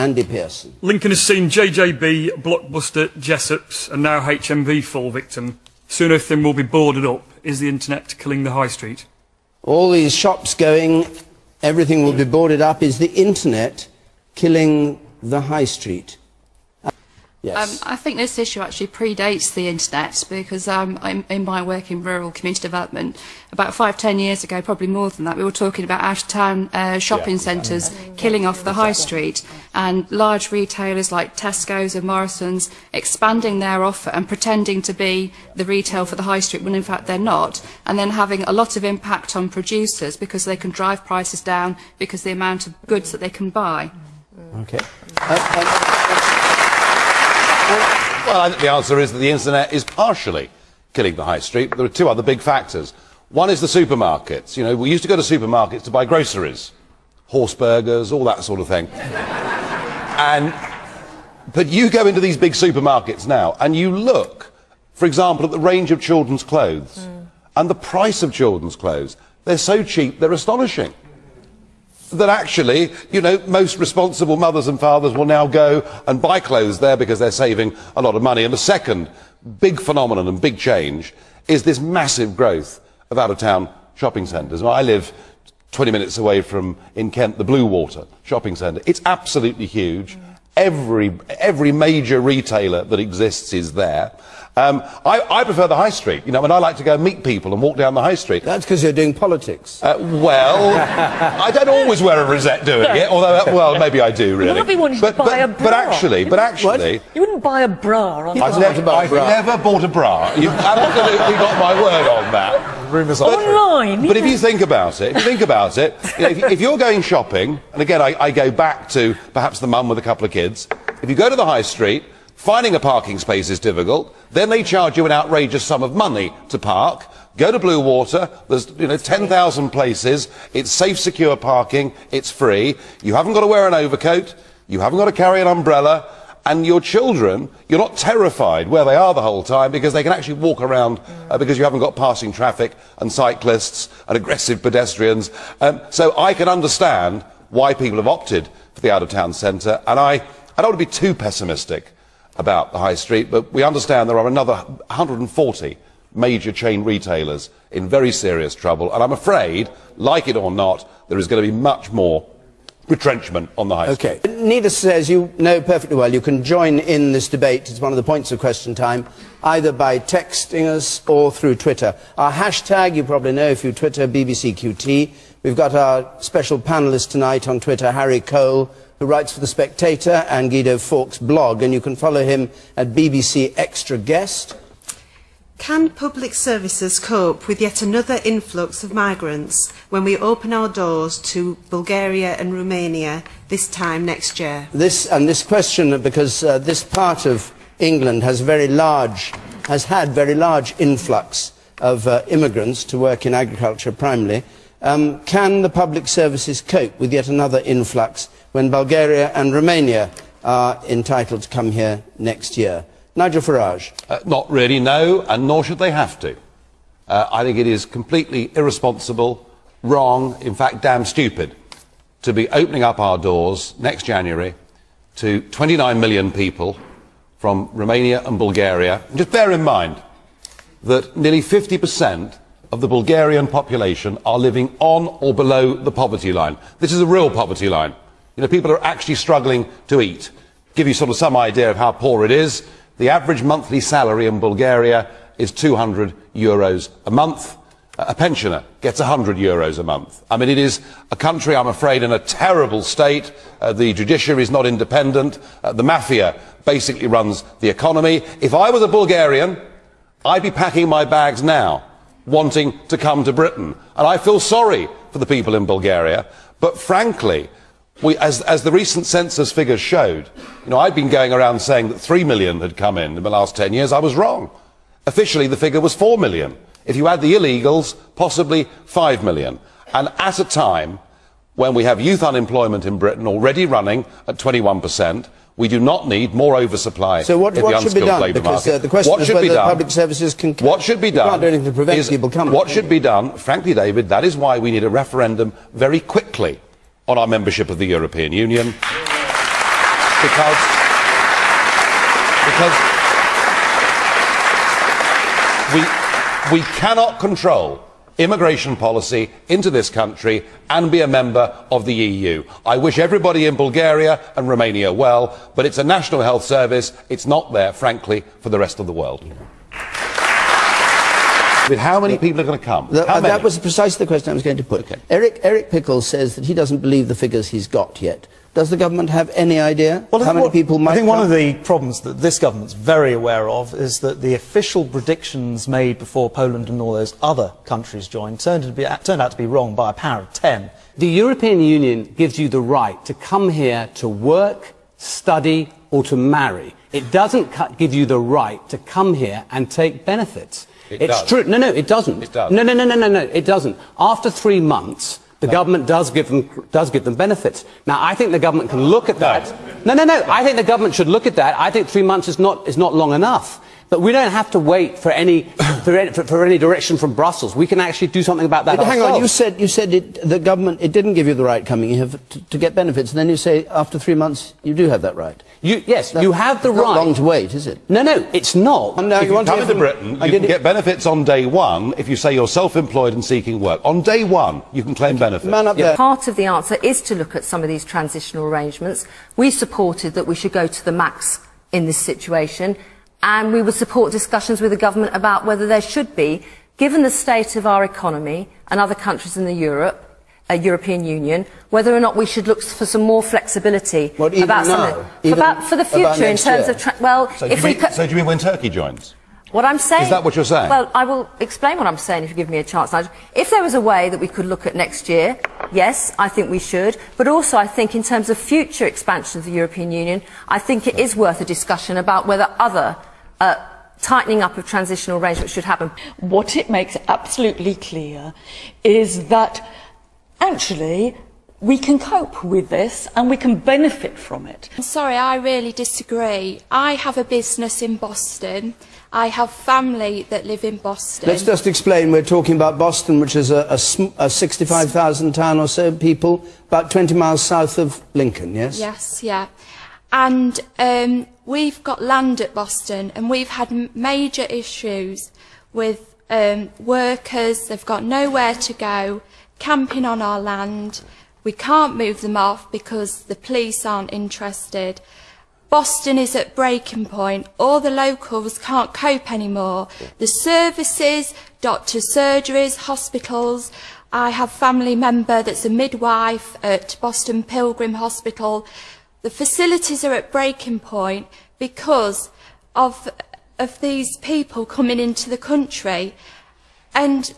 Andy Pearson. Lincoln has seen JJB, Blockbuster, Jessop's and now HMV fall victim. Soon everything will be boarded up. Is the internet killing the high street? All these shops going, everything will be boarded up. Is the internet killing the high street? Yes. I think this issue actually predates the internet because in my work in rural community development, about 5–10 years ago, probably more than that, we were talking about out-of-town shopping centres killing off the high street, and large retailers like Tesco's and Morrison's expanding their offer and pretending to be the retail for the high street when in fact they're not, and then having a lot of impact on producers because they can drive prices down because of the amount of goods that they can buy. Okay. Well, I think the answer is that the internet is partially killing the high street. There are two other big factors. One is the supermarkets. You know, we used to go to supermarkets to buy groceries, horse burgers, all that sort of thing. But you go into these big supermarkets now and you look, for example, at the range of children's clothes and the price of children's clothes. They're so cheap, they're astonishing. That actually, you know, most responsible mothers and fathers will now go and buy clothes there because they're saving a lot of money. And the second big phenomenon and big change is this massive growth of out-of-town shopping centres. I live 20 minutes away from, in Kent, the Blue Water shopping centre. It's absolutely huge. Every major retailer that exists is there. I prefer the high street, you know, and I like to go and meet people and walk down the high street. That's because you're doing politics. Well, I don't always wear a rosette doing it, although, well, maybe I do, really. You might be wanting to buy a bra. But actually... What? You wouldn't buy a bra on I've never bought a bra. You've absolutely got my word on that. Rumours online. But if you think about it, you know, if you're going shopping, and again, I go back to perhaps the mum with a couple of kids, if you go to the high street, finding a parking space is difficult. Then they charge you an outrageous sum of money to park. Go to Blue Water. There's 10,000 places. It's safe, secure parking. It's free. You haven't got to wear an overcoat. You haven't got to carry an umbrella. And your children, you're not terrified where they are the whole time because they can actually walk around because you haven't got passing traffic and cyclists and aggressive pedestrians. So I can understand why people have opted for the out-of-town centre. And I don't want to be too pessimistic about the high street, but we understand there are another 140 major chain retailers in very serious trouble, and I'm afraid, like it or not, there is going to be much more retrenchment on the high street. Okay. Nida says you know perfectly well you can join in this debate. It's one of the points of question time, either by texting us or through Twitter. Our hashtag, you probably know if you Twitter BBCQT. We've got our special panellist tonight on Twitter, Harry Cole, who writes for The Spectator and Guido Fawkes' blog, and you can follow him at BBC Extra Guest. Can public services cope with yet another influx of migrants when we open our doors to Bulgaria and Romania this time next year? This question, because this part of England has had very large influx of immigrants to work in agriculture primarily. Can the public services cope with yet another influx when Bulgaria and Romania are entitled to come here next year? Nigel Farage. Not really, no, and nor should they have to. I think it is completely irresponsible, wrong, in fact damn stupid, to be opening up our doors next January to 29 million people from Romania and Bulgaria. And just bear in mind that nearly 50% of the Bulgarian population are living on or below the poverty line. This is a real poverty line. You know, people are actually struggling to eat. Give you sort of some idea of how poor it is. The average monthly salary in Bulgaria is €200 a month. A pensioner gets €100 a month. I mean, it is a country, I'm afraid, in a terrible state. The judiciary is not independent. The mafia basically runs the economy. If I was a Bulgarian, I'd be packing my bags now, wanting to come to Britain. And I feel sorry for the people in Bulgaria. But frankly, as the recent census figures showed, you know, I'd been going around saying that 3 million had come in the last 10 years. I was wrong. Officially, the figure was 4 million. If you add the illegals, possibly 5 million. And at a time when we have youth unemployment in Britain already running at 21%, we do not need more oversupply in the unskilled labour market. The question is whether public services can... What should be done... You can't do anything to prevent people coming. What should be done, frankly, David, that is why we need a referendum very quickly on our membership of the European Union. because we cannot control immigration policy into this country and be a member of the EU. I wish everybody in Bulgaria and Romania well, but it's a national health service. It's not there, frankly, for the rest of the world. With how many people are going to come? That was precisely the question I was going to put. Okay. Eric Pickles says that he doesn't believe the figures he's got yet. Does the government have any idea how many people might come? I think one of the problems that this government's very aware of is that the official predictions made before Poland and all those other countries joined turned out to be wrong by a power of 10. The European Union gives you the right to come here to work, study or to marry. It doesn't give you the right to come here and take benefits. It's true. No, it doesn't. It does. No, it doesn't. After 3 months, the government does give them benefits. Now, I think the government can look at that. No. I think the government should look at that. I think 3 months is not long enough. But we don't have to wait for any direction from Brussels. We can actually do something about that ourselves. Hang on, you said the government didn't give you the right coming here to get benefits, and then you say after 3 months you do have that right. Yes, you have the right. Not long to wait, is it? No, it's not. Now, if you come into Britain, you can get benefits on day one if you say you're self-employed and seeking work. On day one, you can claim benefits. Man up there. Part of the answer is to look at some of these transitional arrangements. We supported that we should go to the max in this situation, and we would support discussions with the government about whether there should be, given the state of our economy and other countries in the European Union, whether or not we should look for some more flexibility for the future in terms of So do you mean when Turkey joins? What I'm saying... Is that what you're saying? Well, I will explain what I'm saying if you give me a chance, Nigel. If there was a way that we could look at next year, yes, I think we should. But also, I think in terms of future expansion of the European Union, I think it is worth a discussion about whether other tightening up of transitional arrangements should happen. What it makes absolutely clear is that actually we can cope with this and we can benefit from it. I'm sorry, I really disagree. I have a business in Boston. I have family that live in Boston. Let's just explain. We're talking about Boston, which is a 65,000 town or so people, about 20 miles south of Lincoln, yes? Yes, yeah. And we've got land at Boston, and we've had major issues with workers. They've got nowhere to go, camping on our land. We can't move them off because the police aren't interested. Boston is at breaking point. All the locals can't cope anymore. The services, doctors' surgeries, hospitals. I have a family member that's a midwife at Boston Pilgrim Hospital. The facilities are at breaking point because of these people coming into the country, and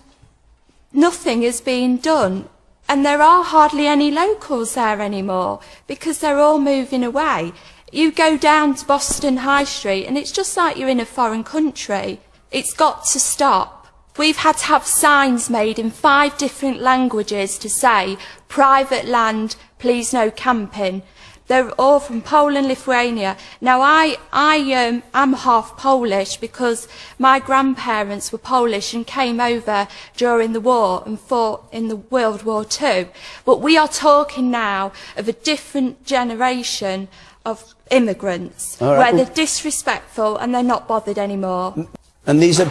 nothing is being done. And there are hardly any locals there anymore because they're all moving away. You go down to Boston High Street and it's just like you're in a foreign country. It's got to stop. We've had to have signs made in 5 different languages to say, private land, please no camping. They're all from Poland, Lithuania. Now, I'm half Polish because my grandparents were Polish and came over during the war and fought in the World War II. But we are talking now of a different generation of immigrants where they're disrespectful and they're not bothered anymore. And these are...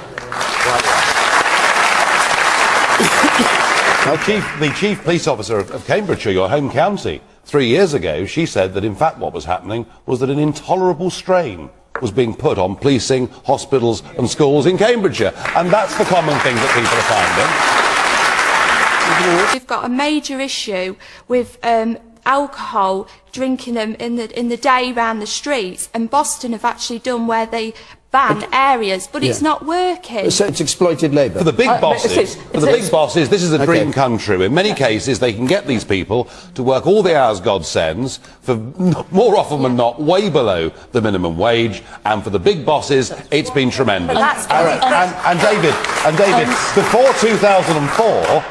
The chief police officer of Cambridgeshire, your home county, 3 years ago, she said that in fact what was happening was that an intolerable strain was being put on policing, hospitals and schools in Cambridgeshire. And that's the common thing that people are finding. We've got a major issue with alcohol, drinking them in the day round the streets, and Boston have actually done where they ban areas, but it's not working. So it's exploited labour. For the big bosses, this is a dream come true. In many cases, they can get these people to work all the hours God sends, for more often than not, way below the minimum wage. And for the big bosses, it's been tremendous. And David, before 2004,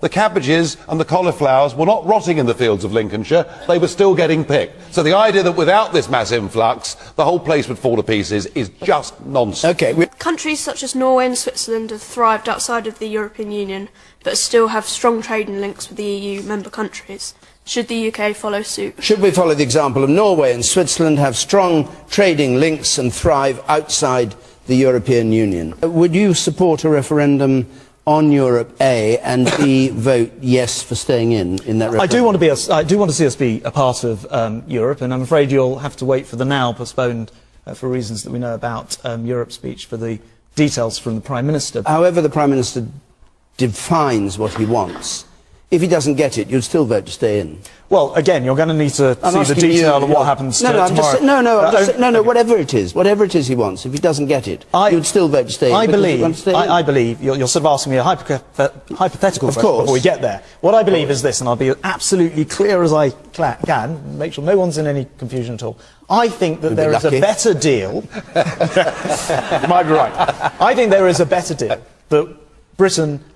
the cabbages and the cauliflowers were not rotting in the fields of Lincolnshire. They were still getting picked. So the idea that without this mass influx, the whole place would fall to pieces is just nonsense. Countries such as Norway and Switzerland have thrived outside of the European Union, but still have strong trading links with the EU member countries. Should the UK follow suit? Should we follow the example of Norway and Switzerland, have strong trading links and thrive outside the European Union? Would you support a referendum on Europe, A, and B, vote yes for staying in that referendum? I do want to see us be a part of Europe, and I'm afraid you'll have to wait for the now postponed, for reasons that we know about, Europe speech for the details from the Prime Minister. However the Prime Minister defines what he wants, if he doesn't get it, you'd still vote to stay in. Well, again, you're going to need to see the detail of what happens tomorrow. Whatever it is he wants, if he doesn't get it, you'd still vote to stay in. I believe, you're sort of asking me a hypothetical question before we get there. What I believe is this, and I'll be absolutely clear as I can, make sure no one's in any confusion at all. I think that there is a better deal. You might be right. I think there is a better deal that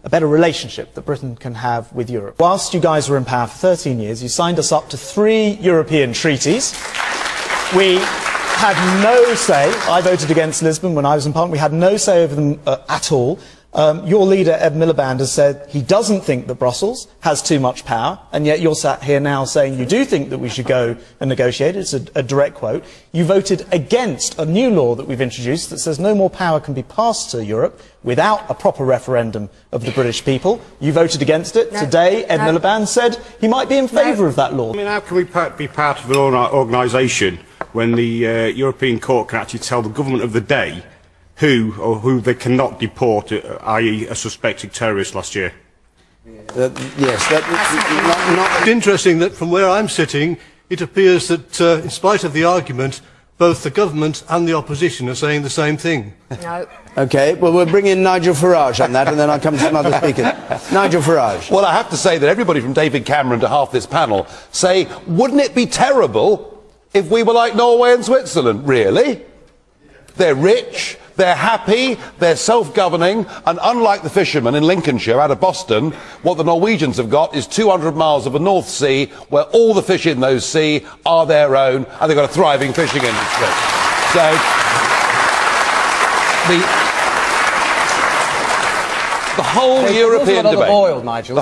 a better relationship that Britain can have with Europe. Whilst you guys were in power for 13 years, you signed us up to 3 European treaties. We had no say. I voted against Lisbon when I was in Parliament. We had no say over them at all. Your leader, Ed Miliband, has said he doesn't think that Brussels has too much power, and yet you're sat here now saying you do think that we should go and negotiate. It's a direct quote. You voted against a new law that we've introduced that says no more power can be passed to Europe without a proper referendum of the British people. You voted against it. Today, Ed Miliband said he might be in favour of that law. I mean, how can we be part of an organisation when the European Court can actually tell the government of the day who they cannot deport, i.e. a suspected terrorist last year? It's interesting that from where I'm sitting, it appears that in spite of the argument, both the government and the opposition are saying the same thing. No. OK, well, we'll bring in Nigel Farage on that, and then I'll come to some other speakers. Nigel Farage. Well, I have to say that everybody from David Cameron to half this panel say, wouldn't it be terrible if we were like Norway and Switzerland? Really? They're rich, they're happy, they're self-governing, and unlike the fishermen in Lincolnshire out of Boston, what the Norwegians have got is 200 miles of a North Sea where all the fish in those sea are their own, and they've got a thriving fishing industry. So, the whole European debate. Oil, Nigel.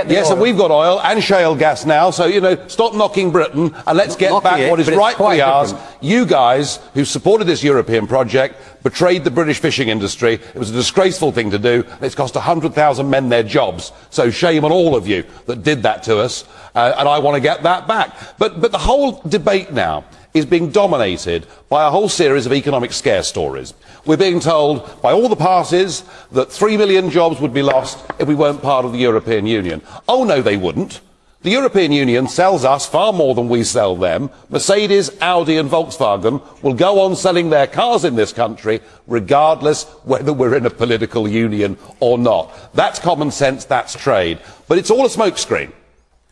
Yes, and we've got oil and shale gas now, so, you know, stop knocking Britain and let's get back what is rightfully ours. You guys, who supported this European project, betrayed the British fishing industry. It was a disgraceful thing to do, and it's cost 100,000 men their jobs. So shame on all of you that did that to us, and I want to get that back. But the whole debate now is being dominated by a whole series of economic scare stories. We're being told by all the parties that 3 million jobs would be lost if we weren't part of the European Union. Oh no, they wouldn't. The European Union sells us far more than we sell them. Mercedes, Audi and Volkswagen will go on selling their cars in this country regardless whether we're in a political union or not. That's common sense, that's trade. But it's all a smokescreen.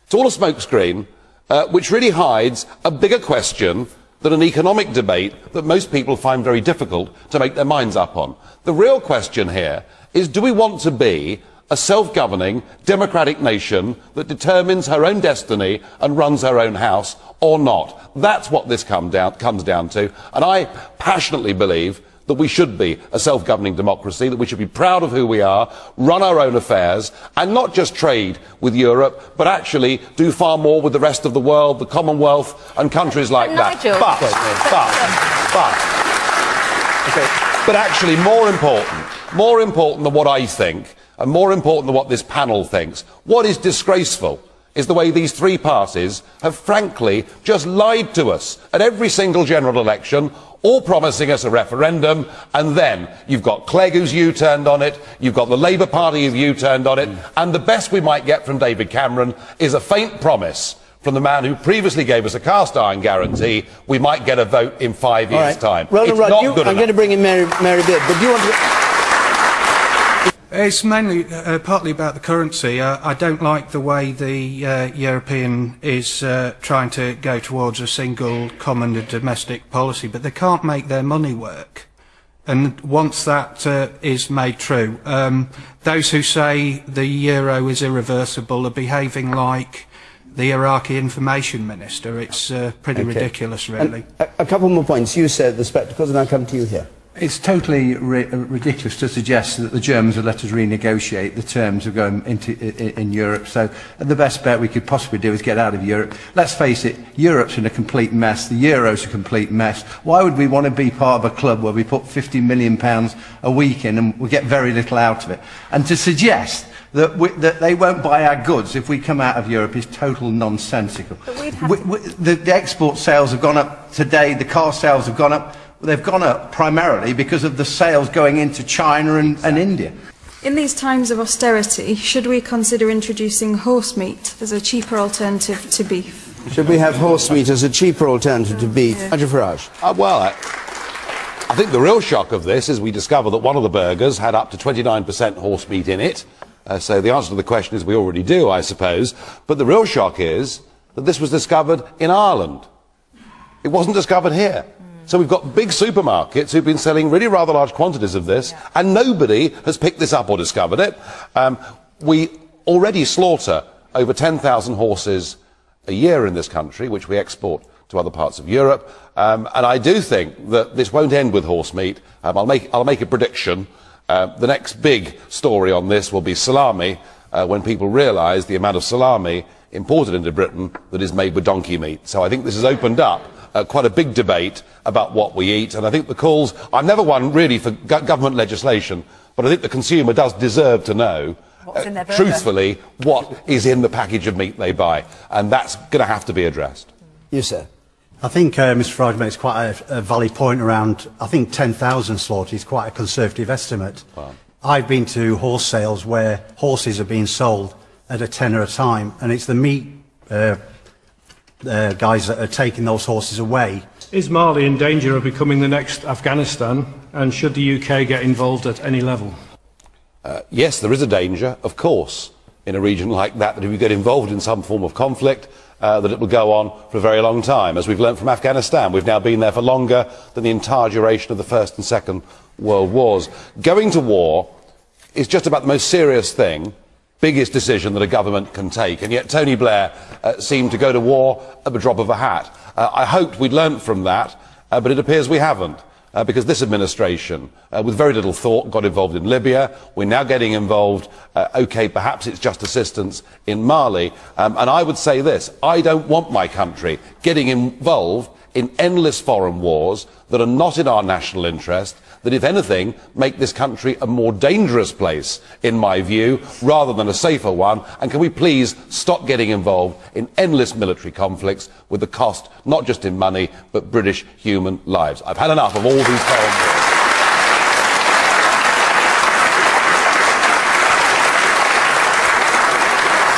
It's all a smokescreen which really hides a bigger question than an economic debate that most people find very difficult to make their minds up on. The real question here is, do we want to be a self-governing, democratic nation that determines her own destiny and runs her own house, or not? That's what this comes down to, and I passionately believe that we should be a self-governing democracy, that we should be proud of who we are, run our own affairs, and not just trade with Europe, but actually do far more with the rest of the world, the Commonwealth, and countries like that. But actually, more important than what I think, and more important than what this panel thinks, what is disgraceful is the way these 3 parties have frankly just lied to us at every single general election, all promising us a referendum, and then you've got Clegg who's U-turned on it, you've got the Labour Party who've U-turned on it, and the best we might get from David Cameron is a faint promise from the man who previously gave us a cast-iron guarantee we might get a vote in 5 years' time. Roland Rudd, I'm going to bring in Mary Beard, but do you want to... It's mainly partly about the currency. I don't like the way the European is trying to go towards a single common domestic policy, but they can't make their money work. And once that is made true, those who say the euro is irreversible are behaving like the Iraqi information minister. It's pretty ridiculous, really. A couple more points. You said the spectacles, and I'll come to you here. It's totally ridiculous to suggest that the Germans will let us renegotiate the terms of going in Europe. So the best bet we could possibly do is get out of Europe. Let's face it, Europe's in a complete mess. The Euro's a complete mess. Why would we want to be part of a club where we put £50 million a week in and we get very little out of it? And to suggest that they won't buy our goods if we come out of Europe is total nonsensical. The export sales have gone up today, the car sales have gone up. They've gone up primarily because of the sales going into China and India. In these times of austerity, should we consider introducing horse meat as a cheaper alternative to beef? Should we have horse meat as a cheaper alternative to beef? Nigel Farage. I think the real shock of this is we discover that one of the burgers had up to 29% horse meat in it. So the answer to the question is we already do, I suppose. But the real shock is that this was discovered in Ireland. It wasn't discovered here. So we've got big supermarkets who've been selling really rather large quantities of this, and nobody has picked this up or discovered it. We already slaughter over 10,000 horses a year in this country, which we export to other parts of Europe. And I do think that this won't end with horse meat. I'll make a prediction. The next big story on this will be salami, when people realise the amount of salami imported into Britain that is made with donkey meat. So I think this has opened up quite a big debate about what we eat, and I think the calls... I'm never one really for government legislation, but I think the consumer does deserve to know, truthfully, what is in the package of meat they buy, and that's going to have to be addressed. You, sir. I think Mr Farage makes quite a valid point around, I think 10,000 slaughter is quite a conservative estimate. Wow. I've been to horse sales where horses are being sold at a tenner a time, and it's the meat guys that are taking those horses away. Is Mali in danger of becoming the next Afghanistan, and should the UK get involved at any level? Yes, there is a danger, of course, in a region like that if you get involved in some form of conflict, that it will go on for a very long time. As we've learnt from Afghanistan, we've now been there for longer than the entire duration of the First and Second World Wars. Going to war is just about the most serious thing, biggest decision that a government can take, and yet Tony Blair seemed to go to war at the drop of a hat. I hoped we'd learnt from that, but it appears we haven't, because this administration, with very little thought, got involved in Libya. We're now getting involved, OK, perhaps it's just assistance in Mali, and I would say this: I don't want my country getting involved in endless foreign wars that are not in our national interest, that, if anything, make this country a more dangerous place, in my view, rather than a safer one. And can we please stop getting involved in endless military conflicts with the cost, not just in money, but British human lives? I've had enough of all these foreign wars.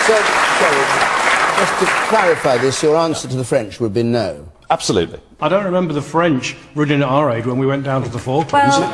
So, just to clarify this, your answer to the French would be no. Absolutely. I don't remember the French running at our aid when we went down to the Falklands. Well,